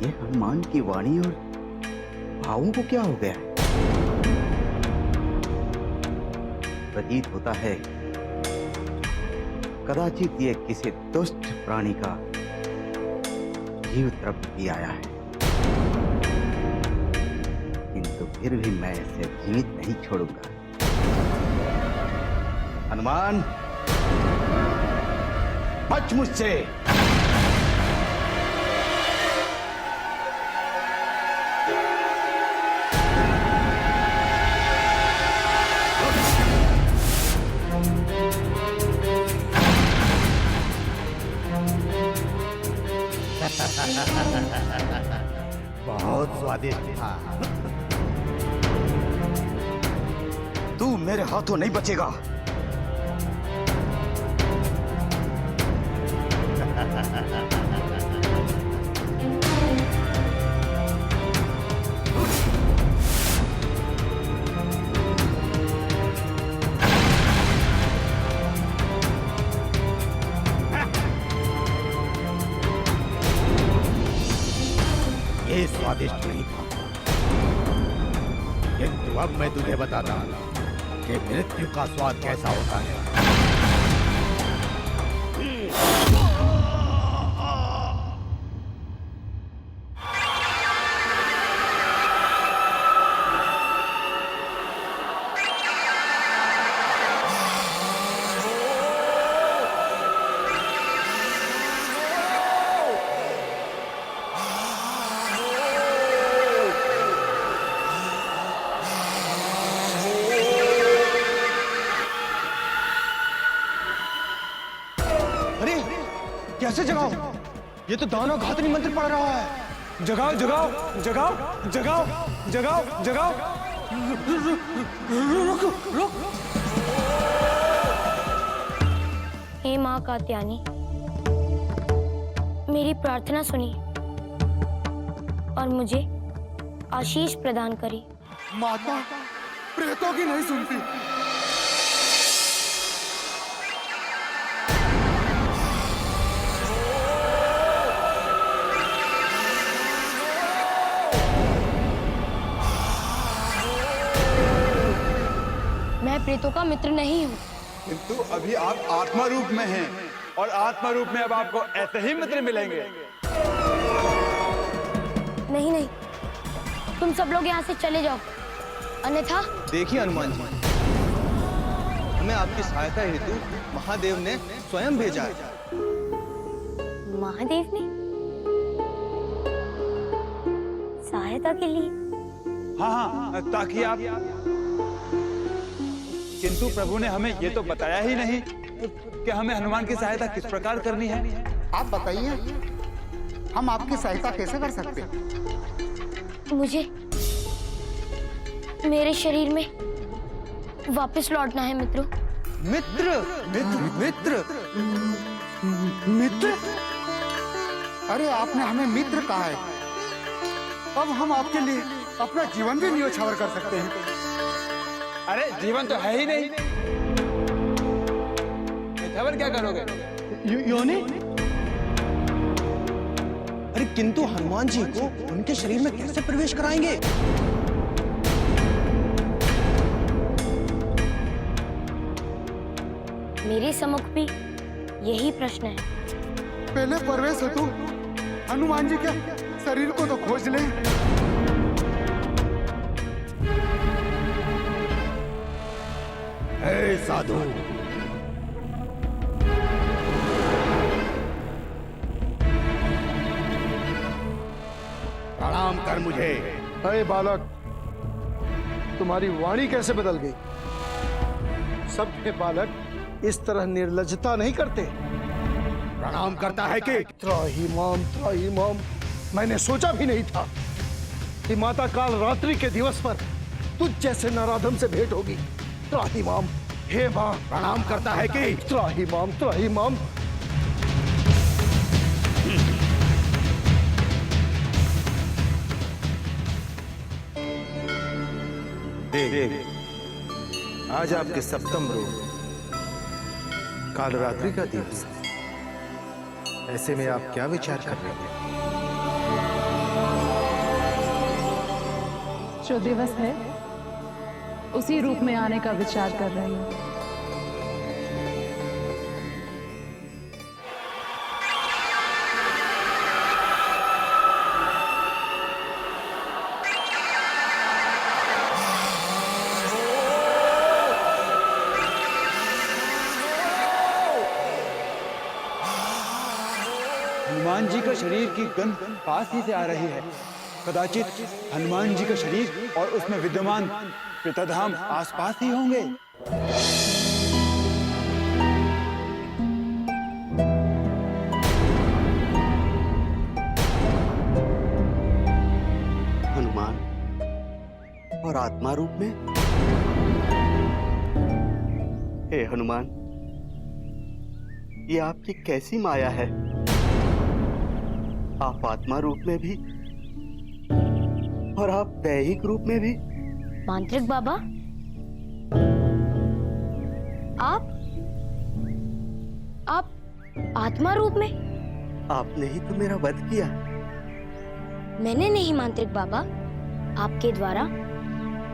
ये हनुमान की वाणी और भावों को क्या हो गया? प्रतीत होता है कदाचित ये किसी दुष्ट प्राणी का जीव तृप्त भी आया है, किंतु फिर भी मैं इसे जीवित नहीं छोड़ूंगा। हनुमान, बच मुझसे। बहुत स्वादिष्ट था। तू मेरे हाथों नहीं बचेगा। ये स्वादिष्ट नहीं था, किंतु अब मैं तुझे बताता हूं कि मृत्यु का स्वाद कैसा होता है। कैसे जगाओ? ये तो दानव घातनी मंत्र पढ़ रहा है। जगाओ जगाओ जगाओ जगाओ जगाओ जगाओ। रुक रुक। हे माँ कात्यायनी, मेरी प्रार्थना सुनी और मुझे आशीष प्रदान करी। माता प्रेतों की नहीं सुनती। मैं प्रेतों का मित्र नहीं हूँ। किंतु अभी आप आत्मा रूप में हैं और आत्मा रूप में अब आपको ऐसे ही मित्र मिलेंगे। नहीं नहीं, तुम सब लोग यहाँ से चले जाओ, अन्यथा। देखिए हनुमान जी, हमें आपकी सहायता हेतु महादेव ने स्वयं भेजा है। महादेव ने सहायता के लिए? हाँ, ताकि आप। किंतु प्रभु ने हमें ये तो बताया ही नहीं कि हमें हनुमान की सहायता किस प्रकार करनी है। आप बताइए, हम आपकी सहायता कैसे कर सकते हैं? मुझे मेरे शरीर में वापस लौटना है मित्रों। मित्र मित्र मित्र मित्र? अरे आपने हमें मित्र कहा है, अब हम आपके लिए अपना जीवन भी न्योछावर कर सकते हैं। अरे जीवन तो है ही नहीं, खबर क्या करोगे? योनि? अरे किंतु हनुमान जी को उनके शरीर में कैसे प्रवेश कराएंगे? मेरे सम्मुख भी यही प्रश्न है। पहले प्रवेश हेतु हनुमान जी के शरीर को तो खोज ले। हे साधु, प्रणाम कर मुझे। अरे बालक, तुम्हारी वाणी कैसे बदल गई? सब के बालक इस तरह निर्लज्जता नहीं करते। प्रणाम करता है कि त्राहिमाम, मैंने सोचा भी नहीं था कि माता काल रात्रि के दिवस पर तुझ जैसे नराधम से भेंट होगी। त्राहिमाम, हे मां। प्रणाम करता है कि त्राहिमाम त्राहिमाम। देव, आज आपके सप्तम रूप कालरात्रि का दिवस है। ऐसे में आप क्या विचार कर रहे हैं? जो दिवस है उसी रूप में आने का विचार कर रही हूँ। हनुमान जी का शरीर की गंध पास ही से आ रही है। कदाचित हनुमान जी का शरीर और उसमें विद्यमान प्रेतधाम आसपास ही होंगे। हनुमान और आत्मा रूप में? हे हनुमान, ये आपकी कैसी माया है? आप आत्मा रूप में भी और आप दैहिक रूप में भी। मांत्रिक बाबा, आप आत्मा रूप में? आपने ही तो मेरा वध किया। मैंने नहीं मांत्रिक बाबा, आपके द्वारा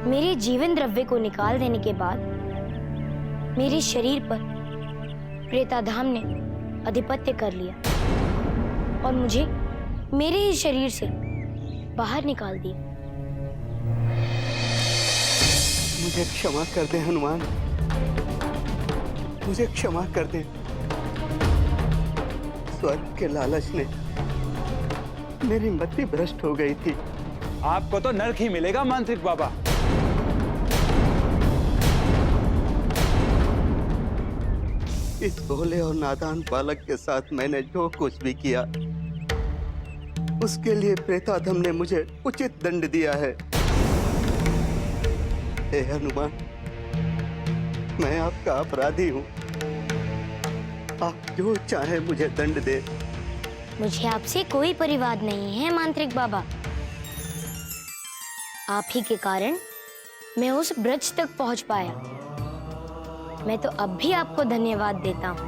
मेरे जीवन द्रव्य को निकाल देने के बाद मेरे शरीर पर प्रेताधाम ने आधिपत्य कर लिया और मुझे मेरे ही शरीर से बाहर निकाल दिया। मुझे क्षमा कर दे हनुमान, मुझे क्षमा कर दे। स्वर्ग के लालच ने मेरी मति भ्रष्ट हो गई थी। आपको तो नरक ही मिलेगा मांत्रिक बाबा। इस भोले और नादान बालक के साथ मैंने जो कुछ भी किया, उसके लिए प्रेताधम ने मुझे उचित दंड दिया है। हे हनुमान, मैं आपका अपराधी हूँ। आप जो चाहे मुझे दंड दे। मुझे आपसे कोई परिवाद नहीं है मांत्रिक बाबा। आप ही के कारण मैं उस ब्रज तक पहुंच पाया। मैं तो अब भी आपको धन्यवाद देता हूँ।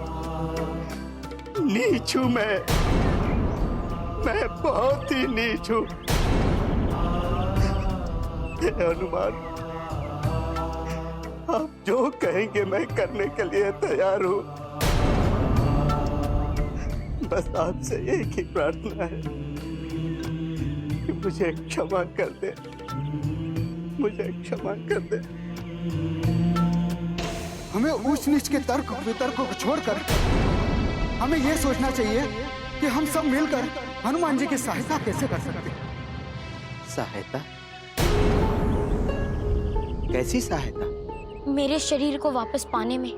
नीच हूँ मैं बहुत ही नीच हूँ। हे हनुमान, आप जो कहेंगे मैं करने के लिए तैयार हूँ। बस आपसे एक ही प्रार्थना है कि मुझे क्षमा कर दे, मुझे क्षमा कर दे। हमें ऊंच नीच के तर्क वितर्क को छोड़कर हमें यह सोचना चाहिए कि हम सब मिलकर हनुमान जी की सहायता कैसे कर सकते हैं। सहायता? कैसी सहायता? मेरे शरीर को वापस पाने में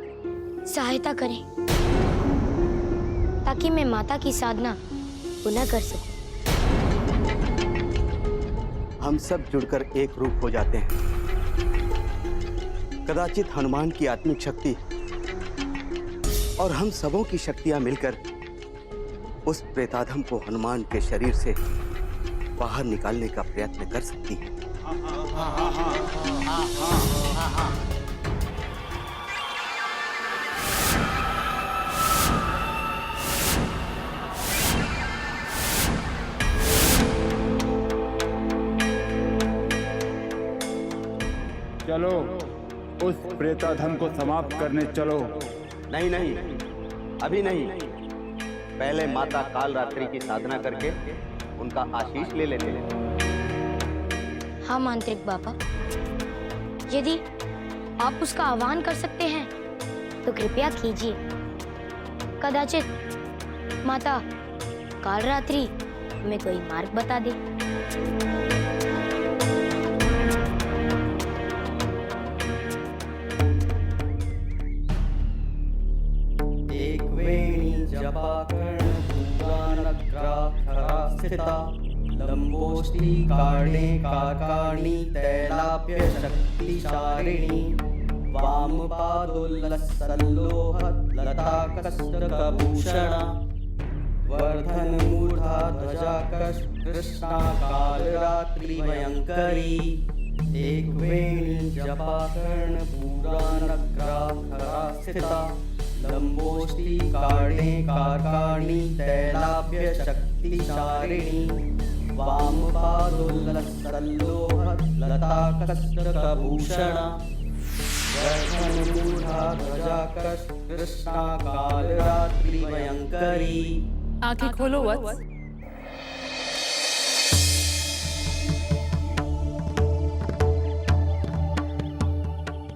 सहायता करें ताकि मैं माता की साधना पुनः कर सकूं। हम सब जुड़कर एक रूप हो जाते हैं। कदाचित हनुमान की आत्मिक शक्ति और हम सबों की शक्तियां मिलकर उस प्रेताधम को हनुमान के शरीर से बाहर निकालने का प्रयत्न कर सकती है। चलो उस प्रेताधम को समाप्त करने चलो। नहीं नहीं, अभी नहीं। पहले माता कालरात्रि की साधना करके उनका आशीष ले लेते हैं। हाँ मांत्रिक बाबा, यदि आप उसका आह्वान कर सकते हैं तो कृपया कीजिए। कदाचित माता कालरात्रि हमें कोई मार्ग बता दे। लंबोष्ठी काणे कार्काणि तैलाप्य शक्तिशारिणी वामपादोल्लसल्लोह लताकस्तकभूषणा वर्धनमूर्धा ध्वजा कृष्णा कालरात्रि भयंकरी एकवेणी जपाकर्ण पूरानग्राखरा स्थिता लंबोष्ठी काणे कार्काणि तैलाप्य शक्तिशारिणी वामपादोल्लसल्लोह लताकस्तकभूषणा वर्धनमूढ़ा ध्वजा कालरात्रि भयंकरी। आंखें खोलो वत्स।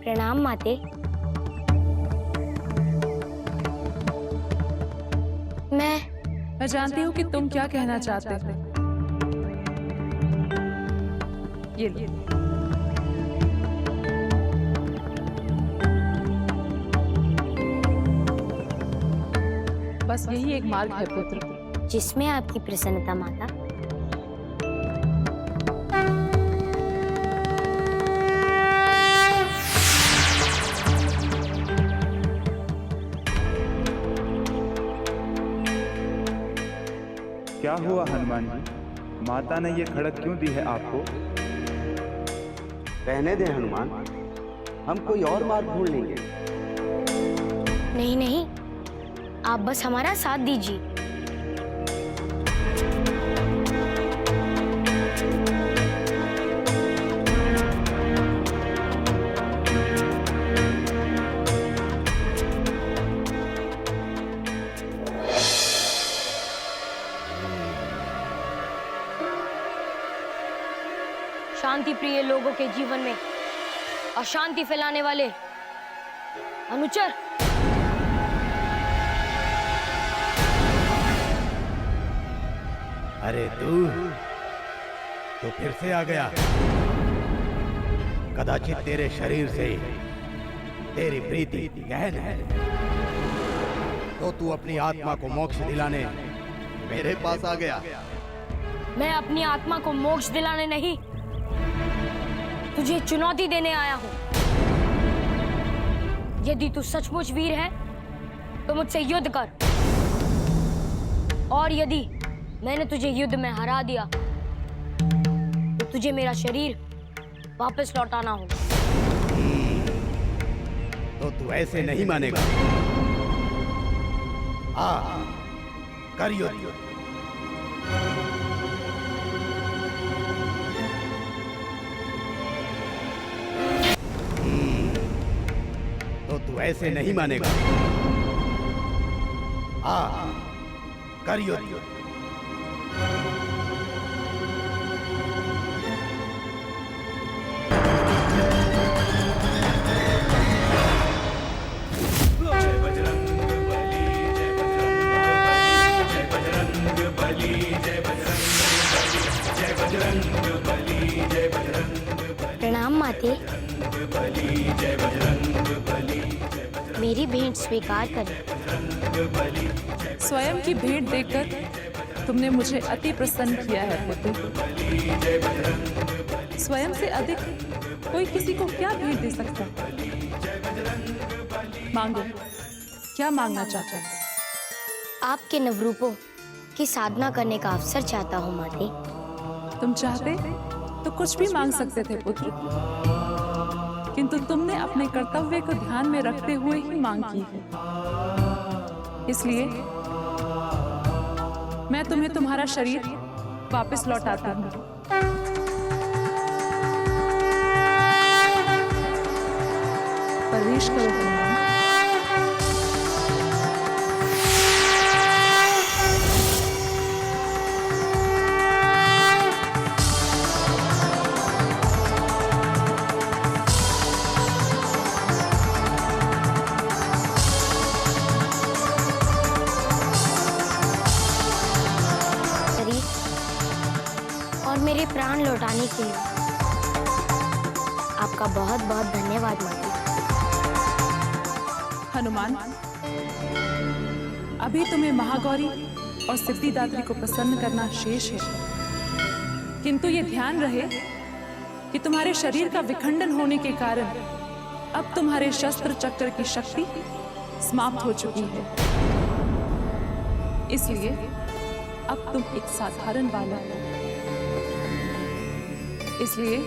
प्रणाम माते। मैं जानती हूँ कि तुम क्या कहना चाहते हो। ये लो। बस यही एक मार्ग है पुत्र, जिसमें आपकी प्रसन्नता माता। क्या हुआ हनुमान जी, माता ने ये खड़क क्यों दी है आपको? रहने दें हनुमान, हम कोई और मार्ग ढूंढ लेंगे। नहीं नहीं, आप बस हमारा साथ दीजिए। शांति प्रिय लोगों के जीवन में अशांति फैलाने वाले अनुचर, अरे तू फिर से आ गया। कदाचित तेरे शरीर से तेरी प्रीति गहन है, तो तू अपनी आत्मा को मोक्ष दिलाने मेरे पास आ गया। मैं अपनी आत्मा को मोक्ष दिलाने नहीं, तुझे चुनौती देने आया हूं। यदि तू सचमुच वीर है तो मुझसे युद्ध कर, और यदि मैंने तुझे युद्ध में हरा दिया तो तुझे मेरा शरीर वापस लौटाना होगा। तो तू ऐसे नहीं मानेगा। आ, कर युद्ध। तो तू ऐसे नहीं मानेगा। आ, कर युद्ध। प्रणाम माते। मेरी भेंट स्वीकार करें। स्वयं की भेंट देखकर तुमने मुझे अति प्रसन्न किया है पुत्र। स्वयं से अधिक कोई किसी को क्या भेंट दे सकता? मांगो, क्या मांगना चाहते हो? आपके नवरूपों की साधना करने का अवसर चाहता हूँ माते। तुम चाहते तो कुछ भी मांग सकते थे पुत्र, किंतु तुमने अपने कर्तव्य को ध्यान में रखते हुए ही मांग की है। इसलिए मैं तुम्हें तुम्हारा शरीर वापस लौटाता हूँ। प्रवेश करो हनुमान। और मेरे प्राण लौटाने के लिए आपका बहुत बहुत धन्यवाद माता। हनुमान, अभी तुम्हें महागौरी और सिद्धिदात्री को प्रसन्न करना शेष है, किंतु ये ध्यान रहे कि तुम्हारे शरीर का विखंडन होने के कारण अब तुम्हारे शस्त्र चक्र की शक्ति समाप्त हो चुकी है। इसलिए अब तुम एक साधारण बालक हो। इसलिए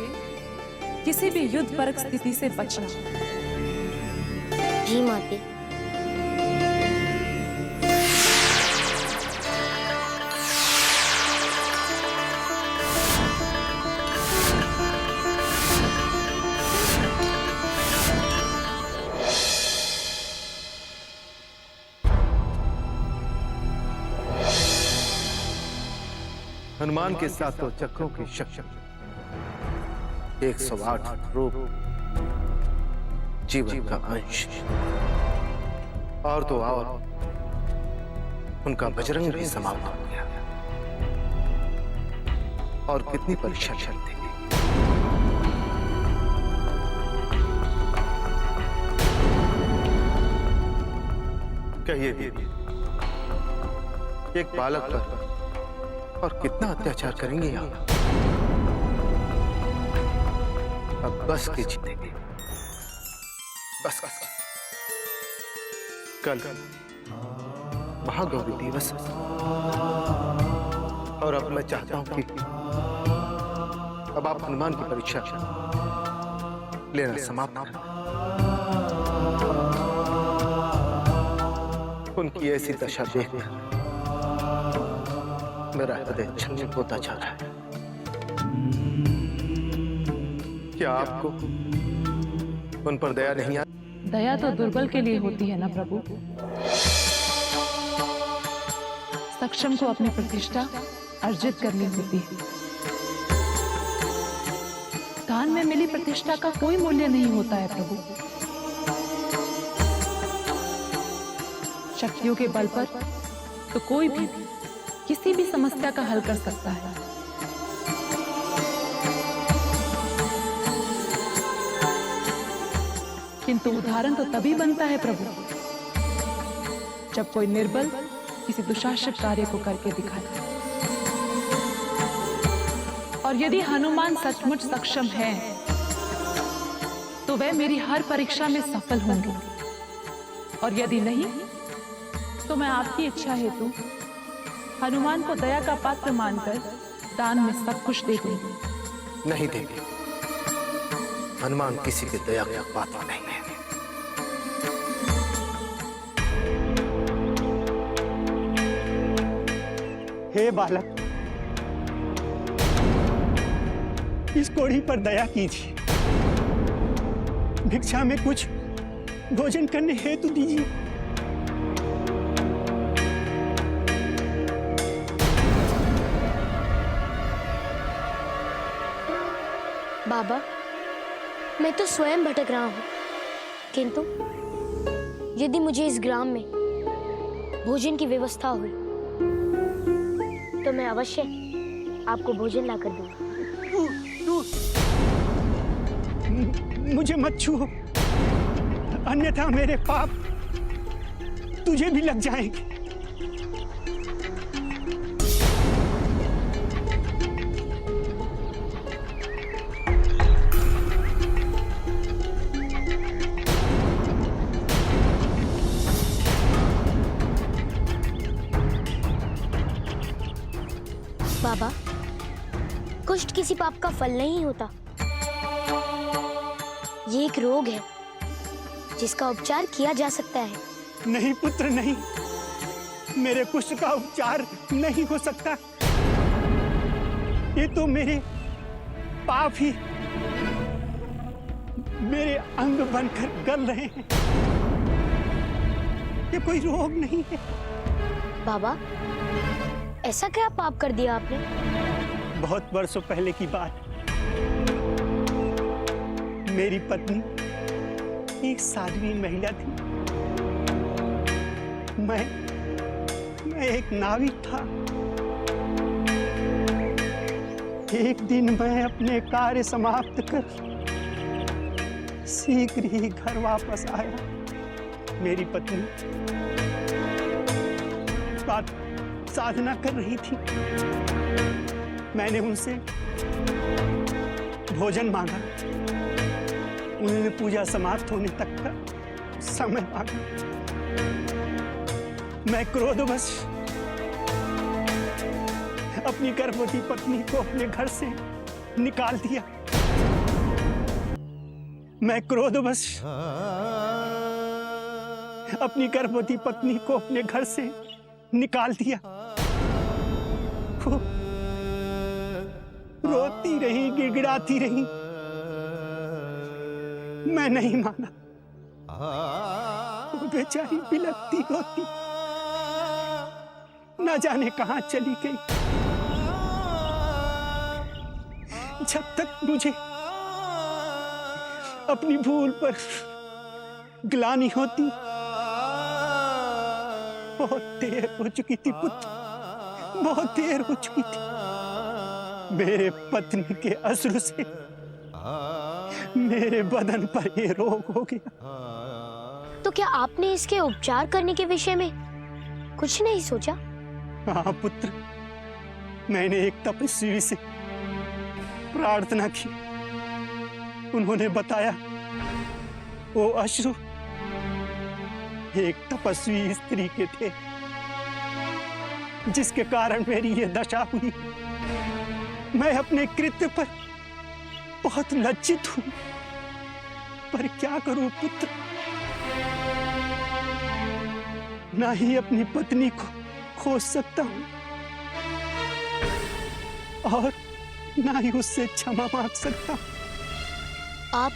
किसी भी युद्ध परक स्थिति से बचना। जी माते। हनुमान के सातों चक्रों की शक्ति, 108 रूप, जीवन का अंश, और तो और उनका बजरंग भी समाप्त हो गया। और कितनी परीक्षा चलती है। कहिए दीदी, एक बालक पर और कितना अत्याचार करेंगे आप? अब बस कीजिए, बस। कल महागौरी दिवस है, और अब मैं चाहता हूं कि अब आप हनुमान की परीक्षा लेना समाप्त करें। उनकी ऐसी दशा देखकर मेरा हृदय छलनी होता जा रहा है। क्या आपको उन पर दया नहीं आती? दया तो दुर्बल के लिए होती है ना प्रभु। सक्षम को अपनी प्रतिष्ठा अर्जित करनी होती है। दान में मिली प्रतिष्ठा का कोई मूल्य नहीं होता है प्रभु। शक्तियों के बल पर तो कोई भी किसी भी समस्या का हल कर सकता है। किंतु उदाहरण तो तभी बनता है प्रभु जब कोई निर्बल किसी दुशासक कार्य को करके दिखाए। और यदि हनुमान सचमुच सक्षम है तो वह मेरी हर परीक्षा में सफल होंगे, और यदि नहीं तो मैं आपकी इच्छा हेतु हनुमान को दया का पात्र मानकर दान में सब कुछ दे दूंगी। नहीं देंगे। हनुमान किसी के दया का पात्र नहीं है। हे बालक, इस कोढ़ी पर दया कीजिए। भिक्षा में कुछ भोजन करने हेतु दीजिए। बाबा, मैं तो स्वयं भटक रहा हूँ, किंतु यदि मुझे इस ग्राम में भोजन की व्यवस्था हुई तो मैं अवश्य आपको भोजन ला कर दूंगा। मुझे मत छुओ, अन्यथा मेरे पाप तुझे भी लग जाएंगे। बाबा, कुष्ठ किसी पाप का फल नहीं होता। ये एक रोग है जिसका उपचार किया जा सकता है। नहीं पुत्र, नहीं। मेरे कुष्ठ का उपचार नहीं हो सकता। ये तो मेरे पाप ही मेरे अंग बनकर गल रहे हैं। ये कोई रोग नहीं है। बाबा, ऐसा क्या पाप कर दिया आपने? बहुत वर्षों पहले की बात। मेरी पत्नी एक साध्वी महिला थी। मैं एक नाविक था। एक दिन मैं अपने कार्य समाप्त कर शीघ्र ही घर वापस आया। मेरी पत्नी साधना कर रही थी। मैंने उनसे भोजन मांगा। उन्होंने पूजा समाप्त होने तक का समय मांगा। मैं क्रोधवश अपनी गर्भवती पत्नी को अपने घर से निकाल दिया। मैं क्रोधवश अपनी गर्भवती पत्नी को अपने घर से निकाल दिया। वो रोती रही, गिड़गिड़ाती रही। मैं नहीं माना। वो बेचारी बिलखती रोती, न जाने कहां चली गई। जब तक मुझे अपनी भूल पर ग्लानि होती, बहुत देर हो चुकी थी पुत्र, बहुत देर हो चुकी थी। मेरे पत्नी के अश्रु से मेरे बदन पर ये रोग हो गया। तो क्या आपने इसके उपचार करने के विषय में कुछ नहीं सोचा? हाँ पुत्र, मैंने एक तपस्वी से प्रार्थना की। उन्होंने बताया वो अश्रु एक तपस्वी स्त्री के थे, जिसके कारण मेरी ये दशा हुई। मैं अपने कृत्य पर बहुत लज्जित हूं, पर क्या करूं पुत्र, ना ही अपनी पत्नी को खोज सकता हूं और ना ही उससे क्षमा मांग सकता हूं। आप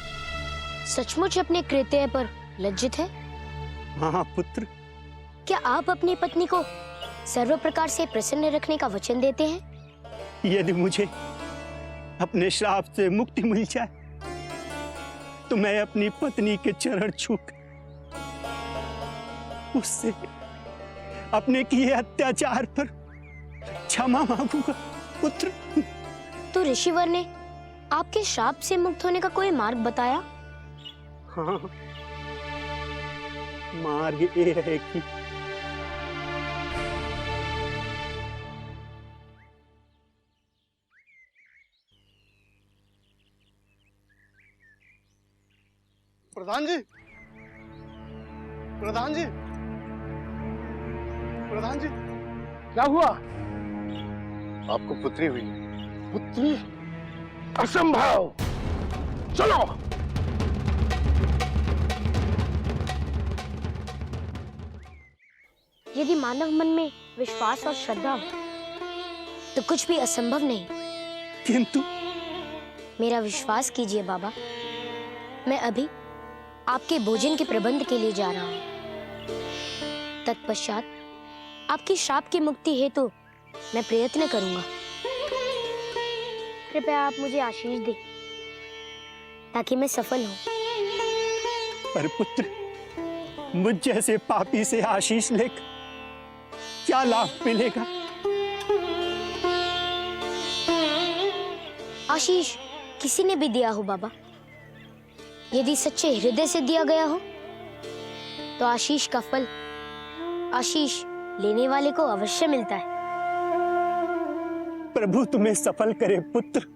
सचमुच अपने कृत्य पर लज्जित हैं? हाँ पुत्र। क्या आप अपनी पत्नी को सर्व प्रकार से प्रसन्न रखने का वचन देते हैं? यदि मुझे अपने श्राप से मुक्ति मिल जाए तो मैं अपनी पत्नी के चरण छूकर उससे अपने किए अत्याचार पर क्षमा मांगूंगा पुत्र। तो ऋषिवर ने आपके श्राप से मुक्त होने का कोई मार्ग बताया? हाँ, मार्ग ये है कि प्रधान जी, प्रधान जी, प्रधान जी, क्या हुआ? आपको पुत्री हुई। पुत्री? असंभव। चलो। यदि मानव मन में विश्वास और श्रद्धा हो तो कुछ भी असंभव नहीं। किंतु मेरा विश्वास कीजिए बाबा, मैं अभी आपके भोजन के प्रबंध के लिए जा रहा हूँ। तत्पश्चात आपकी श्राप की मुक्ति हेतु मैं प्रयत्न करूंगा। कृपया आप मुझे आशीष दें ताकि मैं सफल हूँ। पर पुत्र, मुझ जैसे पापी से आशीष लेकर क्या लाभ मिलेगा? आशीष किसी ने भी दिया हो बाबा, यदि सच्चे हृदय से दिया गया हो तो आशीष का फल आशीष लेने वाले को अवश्य मिलता है। प्रभु तुम्हें सफल करे पुत्र।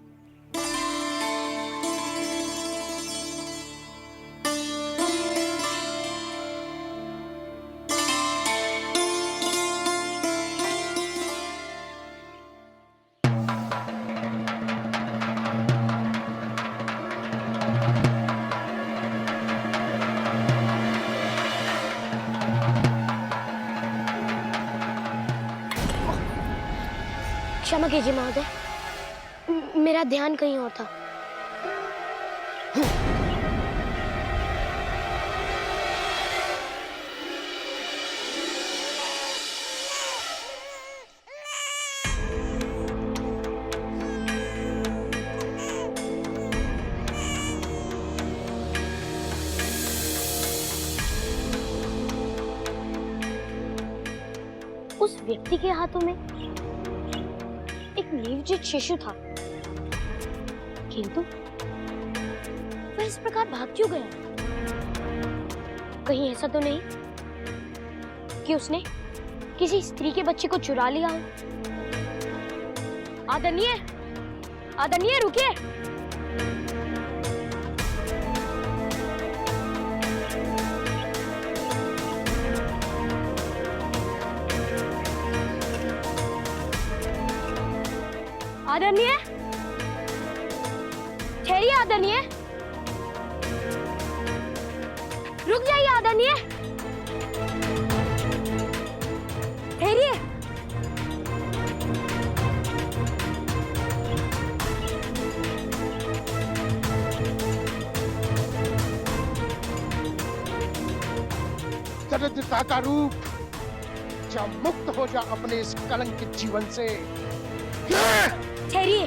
क्षमा कीजिए महोदय, मेरा ध्यान कहीं और था। उस व्यक्ति के हाथों में एक निर्जीव शिशु था, किंतु वह इस प्रकार भाग क्यों गया? कहीं ऐसा तो नहीं कि उसने किसी स्त्री के बच्चे को चुरा लिया हो? आदरणीय, आदरणीय रुकिए। आदरणीय, ठहरिए आदरणीय, रुक जाइए आदरणीय, ठहरिए। दरिद्रता का रूप, जब मुक्त हो जा अपने इस कलंकित जीवन से। ठहरिए,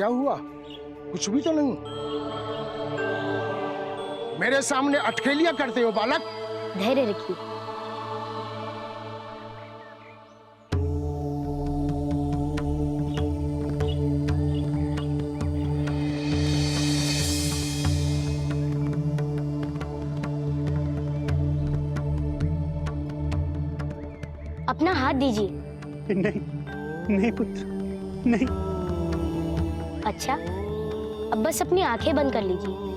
क्या हुआ? कुछ भी तो नहीं। मेरे सामने अटखेलियां करते हो बालक। धैर्य रखिए। अपना हाथ दीजिए। नहीं नहीं पुत्र, नहीं। अच्छा, अब बस अपनी आंखें बंद कर लीजिए।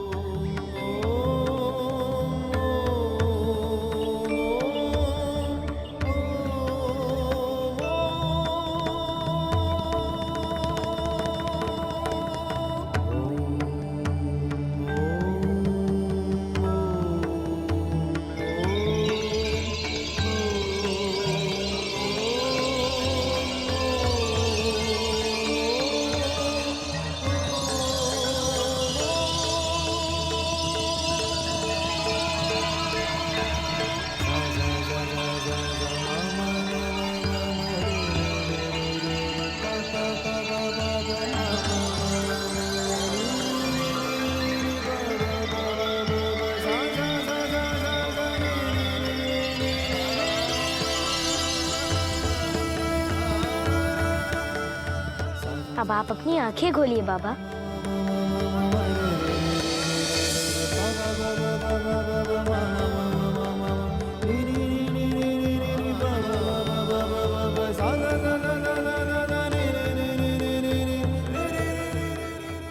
अब आप अपनी आंखें खोलिए बाबा।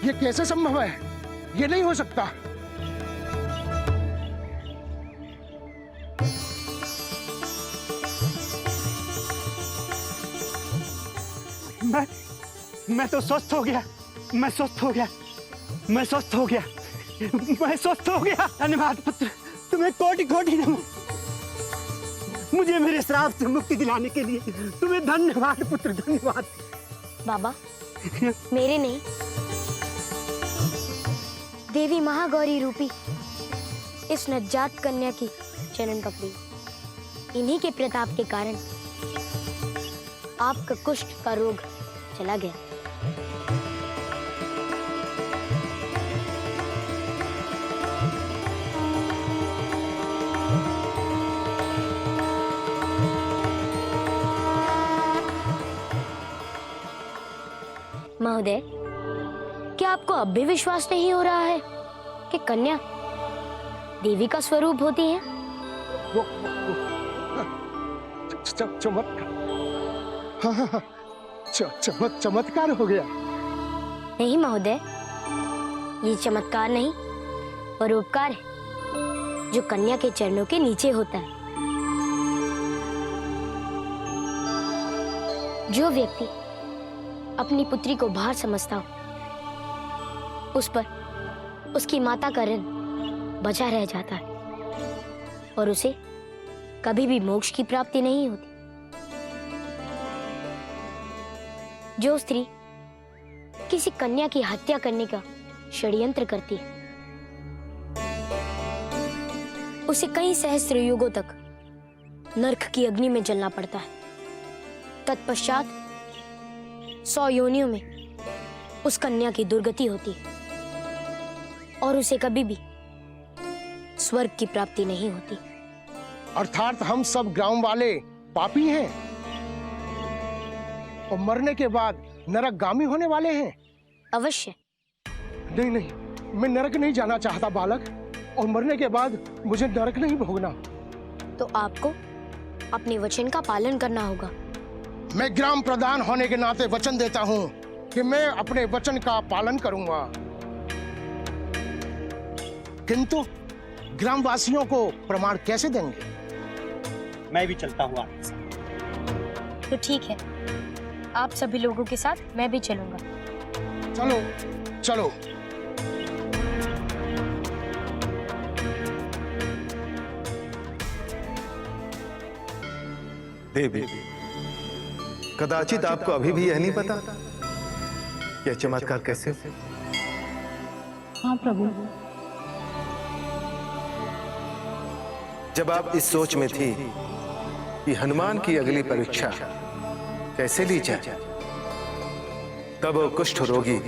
ये कैसे संभव है? ये नहीं हो सकता। मैं तो स्वस्थ हो गया, मैं स्वस्थ हो गया, मैं स्वस्थ हो गया, मैं स्वस्थ हो गया। धन्यवाद पुत्र, तुम्हें कोटि कोटि नमन। मुझे मेरे श्राप से मुक्ति दिलाने के लिए तुम्हें धन्यवाद पुत्र, धन्यवाद। बाबा, मेरे नहीं, देवी महागौरी रूपी इस नवजात कन्या की चरण पकड़ी। इन्हीं के प्रताप के कारण आपका कुष्ठ का रोग चला गया। महोदय, क्या आपको अब भी विश्वास नहीं हो रहा है कि कन्या देवी का स्वरूप होती है? वो चमत्कार हो गया। नहीं महोदय, ये चमत्कार नहीं, परोपकार है जो कन्या के चरणों के नीचे होता है। जो व्यक्ति अपनी पुत्री को भार समझता हो, उस पर उसकी माता का ऋण बचा रह जाता है और उसे कभी भी मोक्ष की प्राप्ति नहीं होती। जो स्त्री किसी कन्या की हत्या करने का षड्यंत्र करती है, उसे कई सहस्त्र युगों तक नरक की अग्नि में जलना पड़ता है। तत्पश्चात 100 योनियों में उस कन्या की दुर्गति होती है और उसे कभी भी स्वर्ग की प्राप्ति नहीं होती। अर्थात हम सब ग्राम वाले पापी हैं और मरने के बाद नरकगामी होने वाले हैं। अवश्य। नहीं नहीं, मैं नरक नहीं जाना चाहता बालक, और मरने के बाद मुझे नरक नहीं भोगना। तो आपको अपने वचन का पालन करना होगा। मैं ग्राम प्रधान होने के नाते वचन देता हूँ कि मैं अपने वचन का पालन करूंगा, किंतु ग्रामवासियों को प्रमाण कैसे देंगे? मैं भी चलता हूँ आपके साथ। तो ठीक है, आप सभी लोगों के साथ मैं भी चलूंगा। चलो चलो। देवी, कदाचित आपको अभी भी यह नहीं पता यह चमत्कार कैसे हो? हाँ प्रभु। जब आप इस सोच में थी कि हनुमान की अगली परीक्षा कैसे ली जाए, तब वो कुष्ठ रोगी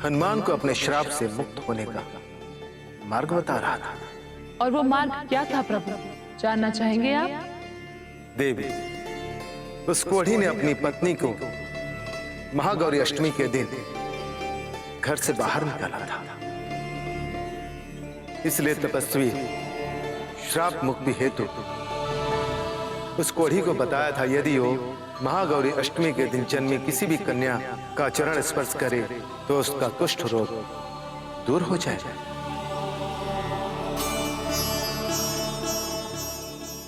हनुमान को अपने श्राप से मुक्त होने का मार्ग बता रहा था। और वो मार्ग क्या था प्रभु, जानना चाहेंगे आप? देवी, उस कोढ़ी ने अपनी पत्नी को महागौरी अष्टमी के दिन घर से बाहर निकाला था। इसलिए तपस्वी श्राप मुक्ति हेतु उस कोढ़ी को बताया था, यदि वो महागौरी अष्टमी के दिन जन्मी किसी भी कन्या का चरण स्पर्श करे तो उसका कुष्ठ रोग दूर हो जाएगा।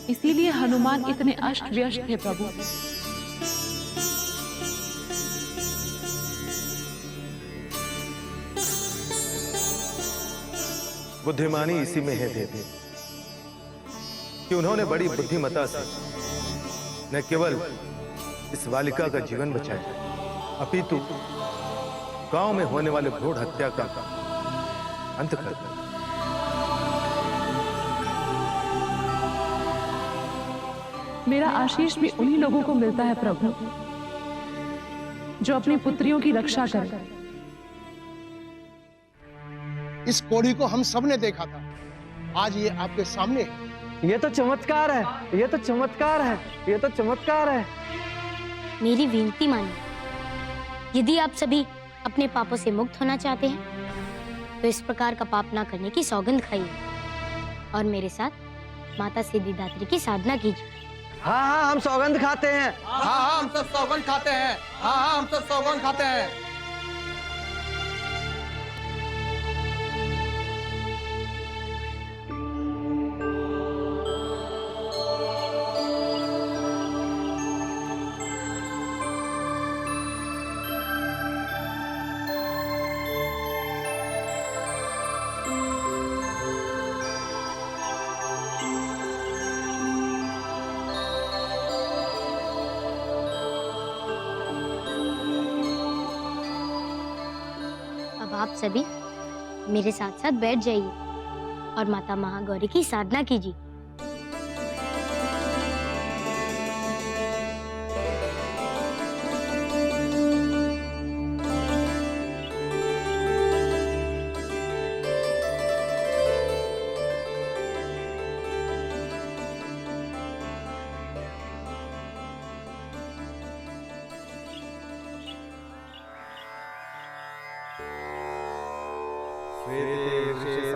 इसीलिए हनुमान इतने अष्ट व्यस्त थे प्रभु। बुद्धिमानी इसी में है देवी कि उन्होंने बड़ी बुद्धिमता से न केवल इस बालिका का जीवन बचाया, अपितु गांव में होने वाले भ्रूण हत्या का अंत कर दिया। मेरा आशीष भी उन्हीं लोगों को मिलता है प्रभु जो अपनी पुत्रियों की रक्षा करें। इस कोढ़ी को हम सब ने देखा था, आज ये आपके सामने है। ये तो चमत्कार है, ये तो चमत्कार है, ये तो चमत्कार है। मेरी विनती मानिए, यदि आप सभी अपने पापों से मुक्त होना चाहते हैं तो इस प्रकार का पाप ना करने की सौगंध खाइए और मेरे साथ माता सिद्धिदात्री की साधना कीजिए। हाँ हाँ, हम सौगंध खाते हैं। हाँ हम सब सौगंध खाते हैं। हाँ हम सब सौगंध खाते हैं। आप सभी मेरे साथ साथ बैठ जाइए और माता महागौरी की साधना कीजिए।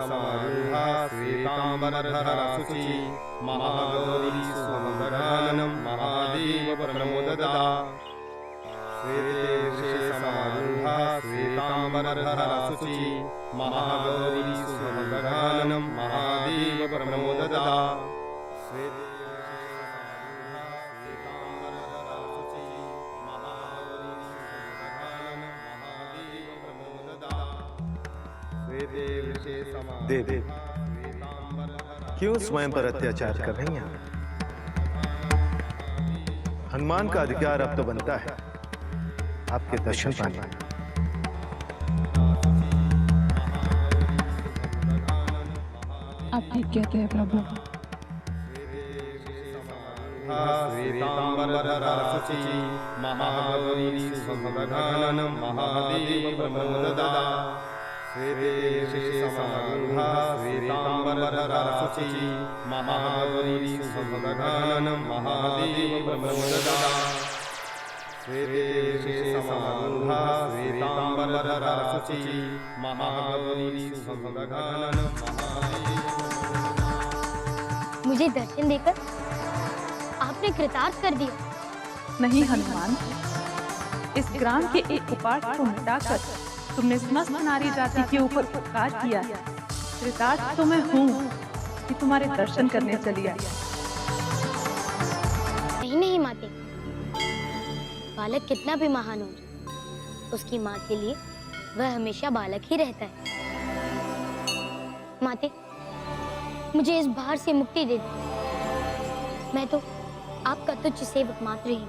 समारूढ़ा श्वेतांबरधरा शुचि महागौरी सुमंगलानम महादेव प्रमोददा। श्वेते समारूढ़ा श्वेतांबरधरा शुचि महागौरी सुमंगलानम महादेव प्रमोददा। देवी, क्यों स्वयं पर अत्याचार कर रही हैं? हनुमान का अधिकार अब तो बनता है आपके दर्शन पाने। आप ठीक कहते हैं प्रभु। श्वेतांबरधरा शुचि महागौरी सुमंगलानम महादेव प्रमोददा। श्वेते समारूढ़ा श्वेतांबरधरा शुचि महागौरी सुमंगलानम महादेव प्रमोददा। श्वेते समारूढ़ा श्वेतांबरधरा शुचि महागौरी सुमंगलानम महादेव। मुझे दर्शन देकर आपने कृतार्थ कर दिया। नहीं हनुमान, इस ग्राम के एक उपाट को मिटाकर तुमने समस्त नारी जाति के ऊपर उपकार किया है। कृतार्थ तो मैं हूँ कि तुम्हारे दर्शन करने चली आई। नहीं माते, बालक कितना भी महान हो, उसकी माँ के लिए वह हमेशा बालक ही रहता है। माते, मुझे इस भार से मुक्ति दे दो। मैं तो आपका तुच्छ सेवक मात्र ही।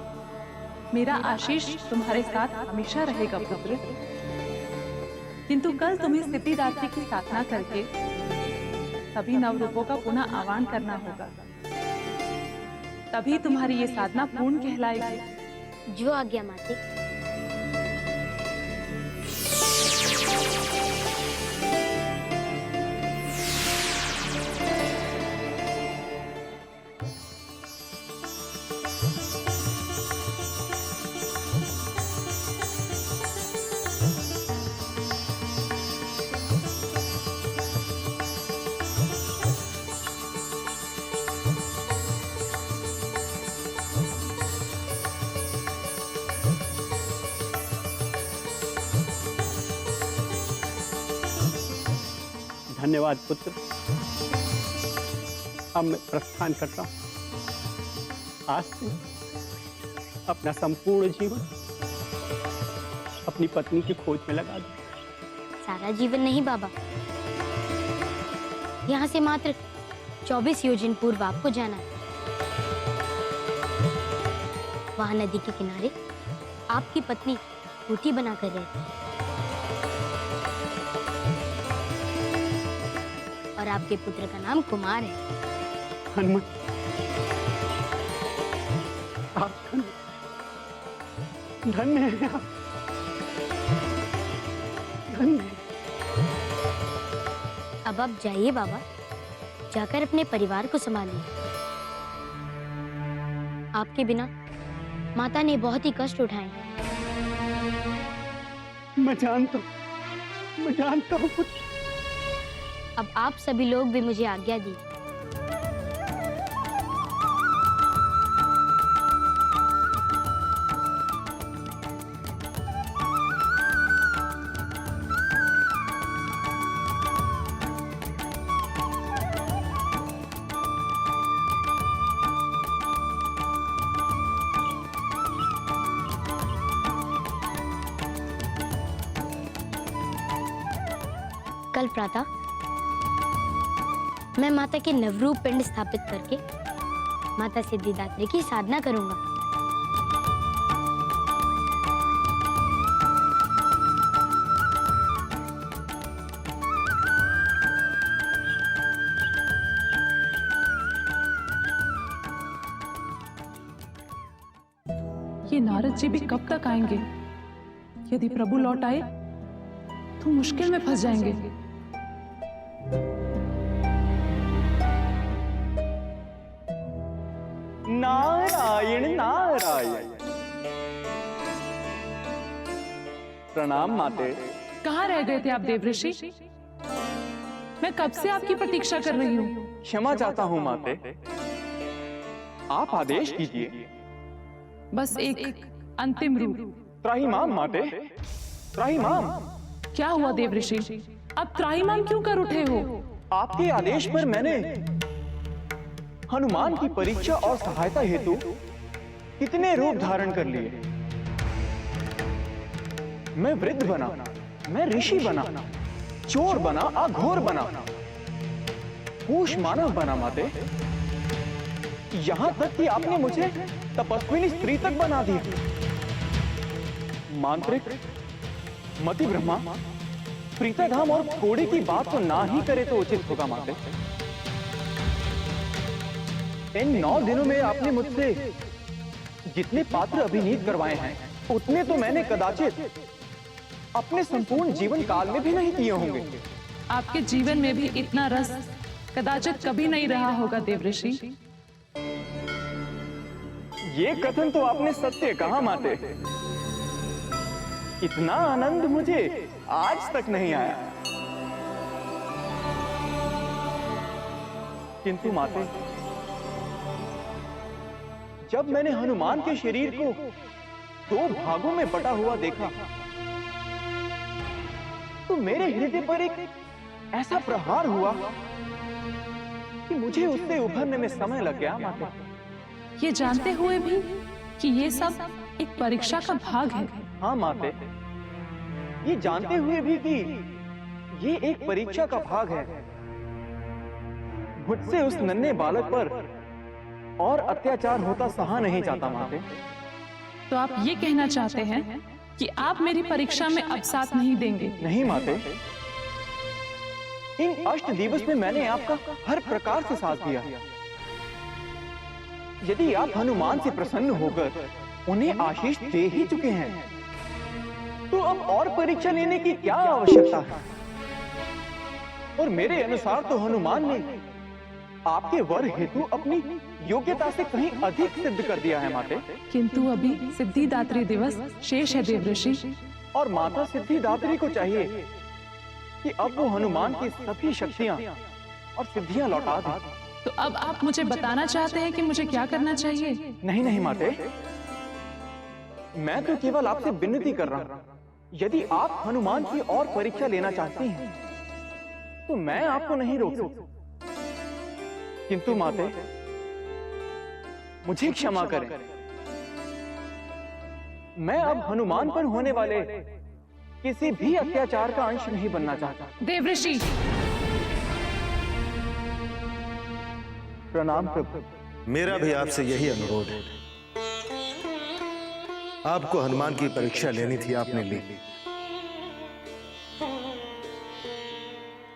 मेरा आशीष तुम्हारे साथ हमेशा रहेगा पुत्र। किंतु कल तुम्हें सिद्धिदात्री की साधना करके सभी नवरूपों का पुनः आह्वान करना होगा, तभी तुम्हारी ये साधना पूर्ण कहलाएगी। जो आज्ञा माते। धन्यवाद पुत्र। अब मैं प्रस्थान करता हूं। आज से अपना संपूर्ण जीवन अपनी पत्नी की खोज में लगा दूं। सारा जीवन नहीं बाबा, यहाँ से मात्र 24 योजन पूर्व आपको जाना है। वहां नदी के किनारे आपकी पत्नी रोटी बनाकर रहती है और आपके पुत्र का नाम कुमार है। हनुमान, आप धन्य हैं आप, धन्य। अब आप जाइए बाबा, जाकर अपने परिवार को संभालिए। आपके बिना माता ने बहुत ही कष्ट उठाए। मैं जानता हूँ पुत्र। अब आप सभी लोग भी मुझे आज्ञा दी। कल प्रातः मैं माता के नवरूप पिंड स्थापित करके माता सिद्धिदात्री की साधना करूंगा। ये नारद जी भी कब तक आएंगे? यदि प्रभु लौट आए तो मुश्किल में फंस जाएंगे। नारायण नारायण। प्रणाम माते। कहाँ रह गए थे आप देवऋषि? मैं कब से आपकी प्रतीक्षा कर रही हूँ। क्षमा चाहता हूँ माते, आप आदेश कीजिए। बस एक अंतिम रूप। त्राहिमाम माते, त्राहिमाम। क्या हुआ देवऋषि? अब त्राहिमाम क्यों कर उठे हो? आपके आदेश पर मैंने हनुमान की परीक्षा और सहायता हेतु कितने रूप धारण कर लिए। मैं वृद्ध बना, मैं ऋषि बना, चोर बना, अघोर बना, पूष मानव बना माते। यहां तक कि आपने मुझे तपस्विनी स्त्री तक बना दी। मांत्रिक, मति ब्रह्मा, प्रीताधाम और घोड़े की बात तो ना ही करे तो उचित होगा माते। इन 9 दिनों में आपने मुझसे जितने पात्र अभिनीत करवाए हैं उतने तो मैंने कदाचित अपने संपूर्ण जीवन काल में भी नहीं किए होंगे। आपके जीवन में भी इतना रस कदाचित कभी नहीं रहा होगा देवऋषि। ये कथन तो आपने सत्य कहा माते। इतना आनंद मुझे आज तक नहीं आया। किंतु माते, जब मैंने हनुमान के शरीर को 2 भागों में बटा हुआ देखा तो मेरे हृदय पर एक ऐसा प्रहार हुआ कि मुझे उससे उभरने में समय लग गया माते। ये जानते हुए भी कि ये सब एक परीक्षा का भाग है। हाँ माते, ये जानते हुए भी कि ये एक परीक्षा का भाग है, मुझसे उस नन्हे बालक पर और अत्याचार होता सहा नहीं जाता माते। तो आप ये कहना चाहते हैं कि आप मेरी परीक्षा में अब साथ नहीं देंगे? नहीं माते, इन 8 दिवस में मैंने आपका हर प्रकार से साथ दिया। यदि आप हनुमान से प्रसन्न होकर उन्हें आशीष दे ही चुके हैं तो अब और परीक्षा लेने की क्या आवश्यकता है? और मेरे अनुसार तो हनुमान ने आपके वर हेतु अपनी योग्यता से कहीं अधिक सिद्ध कर दिया है माते। किंतु अभी सिद्धिदात्री दिवस शेष है देवऋषि। और माता सिद्धिदात्री को चाहिए कि अब वो हनुमान की सभी शक्तियां और सिद्धियां लौटा दे। तो अब आप मुझे बताना चाहते हैं कि मुझे क्या करना चाहिए? नहीं नहीं माते, मैं तो केवल आपसे विनती कर रहा हूं। यदि आप हनुमान की और परीक्षा लेना चाहती हैं तो मैं आपको नहीं रोक सकता, किंतु माते मुझे क्षमा करें। मैं अब हनुमान पर होने वाले किसी भी अत्याचार का अंश नहीं बनना चाहता। देवऋषि, प्रणाम प्रभु। मेरा भी आपसे यही अनुरोध है। आपको हनुमान की परीक्षा लेनी थी, आपने ली।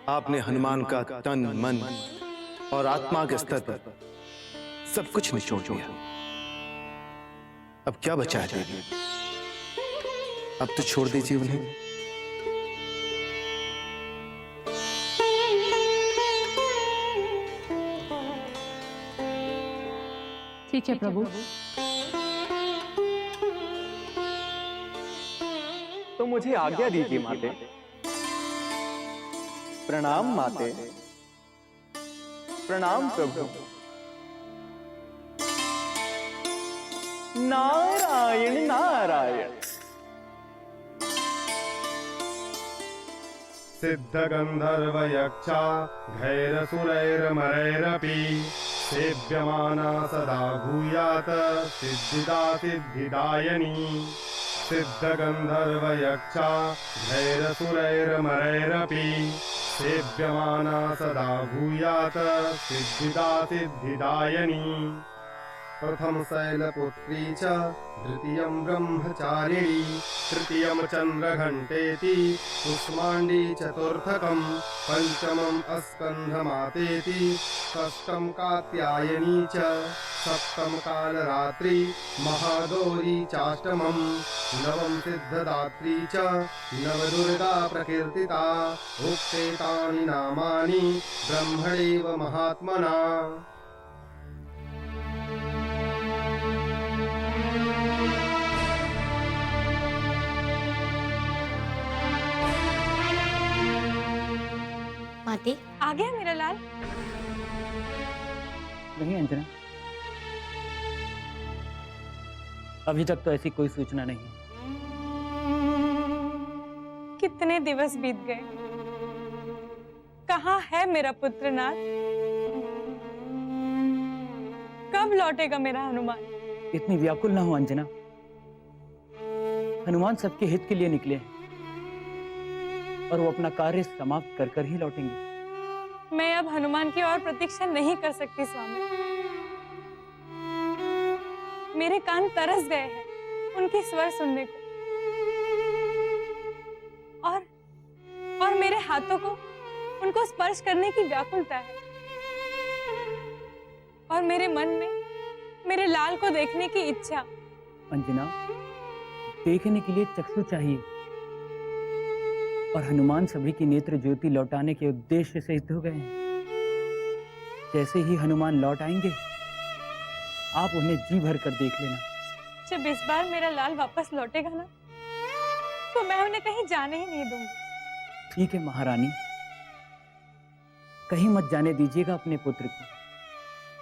आपने हनुमान का तन, मन और आत्मा के स्तर पर सब कुछ निचोड़ दिया। अब क्या बचा है देवी? अब तो छोड़ दीजिए उन्हें। ठीक है प्रभु। तो मुझे आज्ञा दीजिए माते। प्रणाम माते। प्रणाम प्रभु। नारायण नारायण। सिद्धगंधर्व यक्षा घैरसुरैरमरैरपि सेव्यमाना सदा भूयात् सिद्धिदा सिद्धिदायिनी। सिद्धगंधर्व यक्षा घैरसुरैरमरैरपि सेव्यमाना सदा भूयात् सिद्धिदा सिद्धिदायिनी। प्रथम शैलपुत्री च द्वितीयं ब्रह्मचारिणी तृतीयं चंद्रघंटेति कुष्मांडी चतुर्थकं पंचमं स्कंधमातेति षष्ठं कात्यायनी च सप्तम कालरात्रि महागौरी चाष्टमं नवम सिद्धदात्री च नवदुर्गा प्रकीर्तिता। उक्तेतानि नामानि ब्रह्मणैव महात्मना। माते, आ गया मेरा लाल? नहीं अंजना, अभी तक तो ऐसी कोई सूचना नहीं। कितने दिवस बीत गए, कहाँ है मेरा पुत्र नाथ? कब लौटेगा मेरा हनुमान? इतनी व्याकुल ना हो अंजना, हनुमान सबके हित के लिए निकले हैं और वो अपना कार्य समाप्त कर कर ही लौटेंगे। मैं अब हनुमान की और प्रतीक्षा नहीं कर सकती स्वामी। मेरे कान तरस गए हैं उनके स्वर सुनने को, और मेरे हाथों को उनको स्पर्श करने की व्याकुलता है, और मेरे मन में मेरे लाल को देखने की इच्छा। अंजना, देखने के लिए चक्षु चाहिए, और हनुमान सभी की नेत्र ज्योति लौटाने के उद्देश्य से सिद्ध हो गए हैं। जैसे ही हनुमान लौट आएंगे, आप उन्हें जी भर कर देख लेना। जब इस बार मेरा लाल वापस लौटेगा ना, तो मैं उन्हें कहीं जाने ही नहीं दूंगी। ठीक है महारानी, कहीं मत जाने दीजिएगा अपने पुत्र को।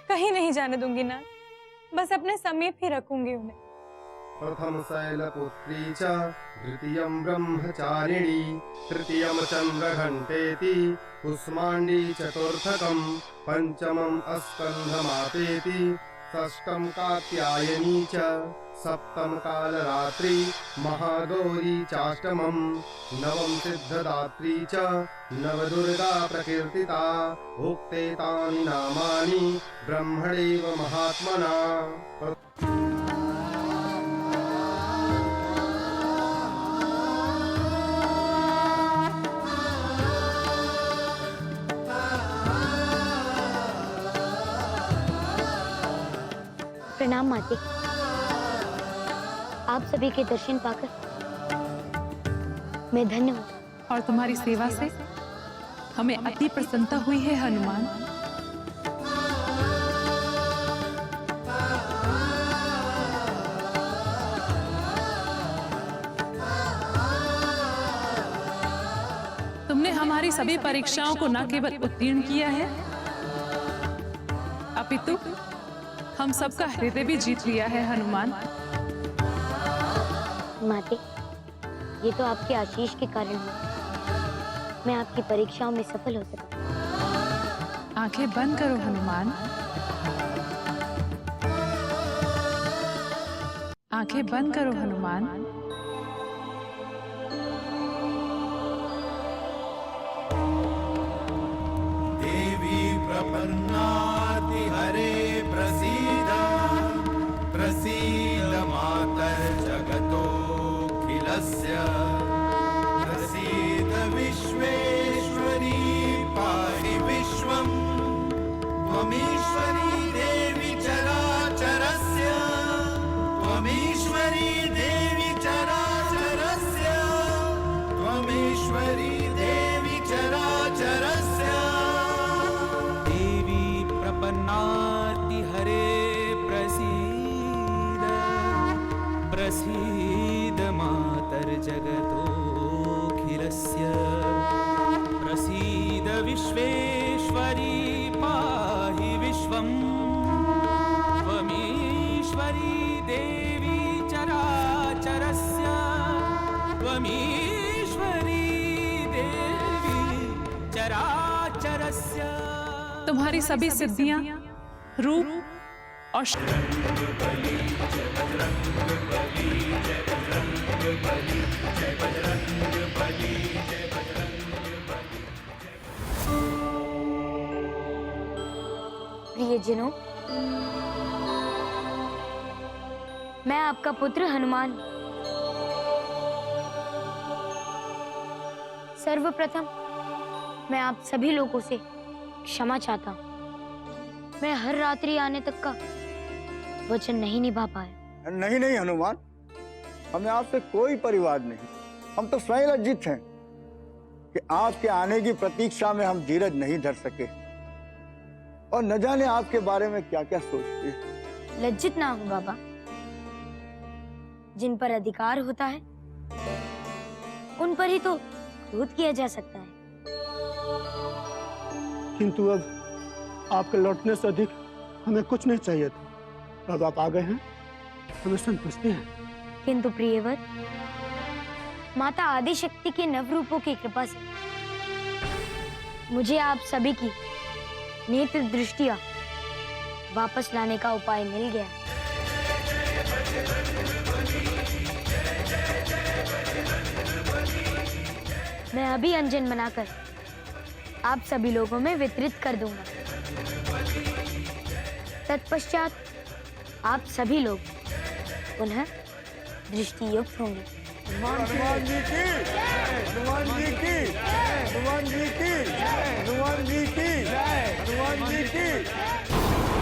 कहीं नहीं जाने दूंगी ना, बस अपने समीप ही रखूंगी उन्हें। प्रथम शैलपुत्री च द्वितीयं ब्रह्मचारिणी तृतीयं चंद्रघंटेति कुष्मांडी चतुर्थकं पंचमं स्कंधमातेति षष्ठं कात्यायनी च सप्तम कालरात्रि महागौरी चाष्टमं नवम सिद्धदात्री च नवदुर्गा प्रकीर्तिता। उक्तेतानि नामानि ब्रह्मणैव महात्मना। प्रणाम माते। आप सभी के दर्शन पाकर मैं धन्य हूँ। और तुम्हारी सेवा से हमें अति प्रसन्नता हुई है हनुमान। तुमने हमारी सभी परीक्षाओं को न केवल उत्तीर्ण किया है, अपितु हम सबका हृदय भी जीत लिया है हनुमान। माते, ये तो आपके आशीष के कारण है। मैं आपकी परीक्षाओं में सफल हो सकूं। आंखें बंद करो हनुमान। आंखें बंद करो हनुमान। देवी प्रपन्नाति हरे प्रसीद प्रसीद मातर जगतोऽखिलस्य प्रसीद विश्वेश्वरी पाहि विश्वम् त्वमीश्वरी देवी चराचरस्य त्वमीश्वरी देवी चराचरस्य त्वमीश्वरी देवी चराचरस्य देवी प्रपन्नाति हरे प्रसीद प्रसीद मातर जगतोऽखिलस्य प्रसीद विश्वेश्वरी पाहि विश्वम् त्वमीश्वरी देवी चराचरस्य त्वमीश्वरी देवी चराचरस्य। तुम्हारी सभी सिद्धियां, रूप और प्रियजनों, मैं आपका पुत्र हनुमान। सर्वप्रथम मैं आप सभी लोगों से क्षमा चाहता हूँ। मैं हर रात्रि आने तक का वचन नहीं निभा पाया। नहीं नहीं हनुमान, हमें आपसे कोई परिवाद नहीं। हम तो स्वयं लज्जित हैं कि आपके आने की प्रतीक्षा में हम धीरज नहीं धर सके और न जाने आपके बारे में क्या क्या सोचते हैं। लज्जित ना हो बाबा। जिन पर अधिकार होता है उन पर ही तो क्रोध किया जा सकता है। किंतु अब आपके लौटने से अधिक हमें कुछ नहीं चाहिए था। अब आप आ गए हैं, हमें संतुष्टि है। किंतु प्रियवर, माता आदिशक्ति के नव रूपों की कृपा से मुझे आप सभी की नेत्र दृष्टियां वापस लाने का उपाय मिल गया। मैं अभी अंजन बनाकर आप सभी लोगों में वितरित कर दूंगा। तत्पश्चात आप सभी लोग पुनः दृष्टियुक्त होंगे। हनुमान जी की, हनुमान जी की, हनुमान जी की, हनुमान जी की।